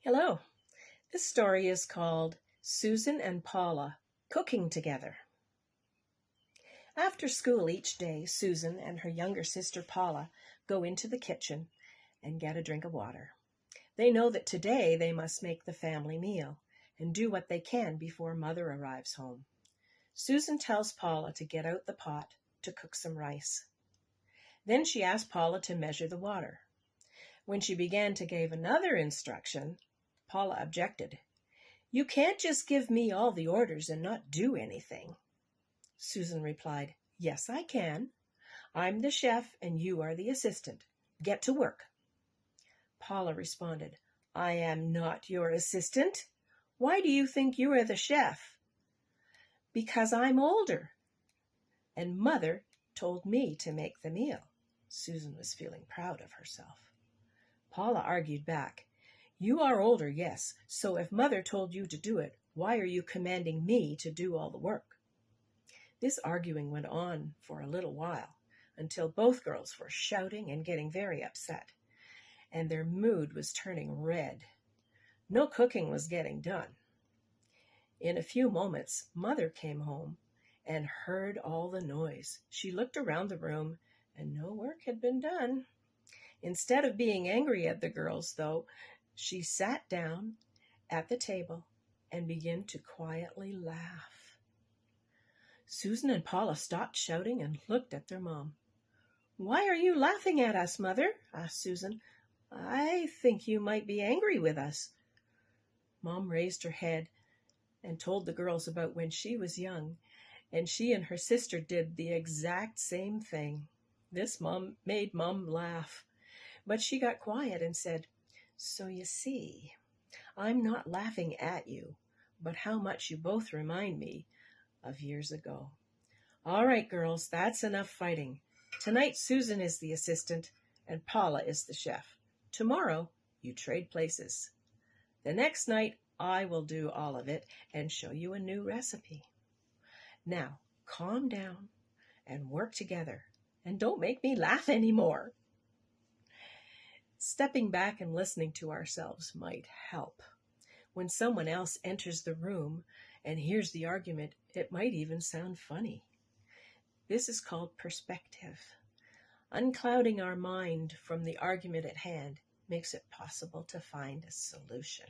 Hello. This story is called Susan and Paula Cooking Together. After school each day, Susan and her younger sister Paula go into the kitchen and get a drink of water. They know that today they must make the family meal and do what they can before Mother arrives home. Susan tells Paula to get out the pot to cook some rice. Then she asks Paula to measure the water. When she began to give another instruction, Paula objected. "You can't just give me all the orders and not do anything." Susan replied, "Yes, I can. I'm the chef and you are the assistant. Get to work." Paula responded, "I am not your assistant. Why do you think you are the chef?" "Because I'm older, and Mother told me to make the meal." Susan was feeling proud of herself. Paula argued back, "You are older, yes, so if Mother told you to do it, why are you commanding me to do all the work?" This arguing went on for a little while, until both girls were shouting and getting very upset, and their mood was turning red. No cooking was getting done. In a few moments, Mother came home and heard all the noise. She looked around the room, and no work had been done. Instead of being angry at the girls, though, she sat down at the table and began to quietly laugh. Susan and Paula stopped shouting and looked at their mom. "Why are you laughing at us, Mother?" asked Susan. "I think you might be angry with us." Mom raised her head and told the girls about when she was young, and she and her sister did the exact same thing. This made Mom laugh, but she got quiet and said, "So you see, I'm not laughing at you, but how much you both remind me of years ago. All right, girls, that's enough fighting. Tonight, Susan is the assistant and Paula is the chef. Tomorrow, you trade places. The next night, I will do all of it and show you a new recipe. Now, calm down and work together, and don't make me laugh anymore." Stepping back and listening to ourselves might help. When someone else enters the room and hears the argument, it might even sound funny. This is called perspective. Unclouding our mind from the argument at hand makes it possible to find a solution.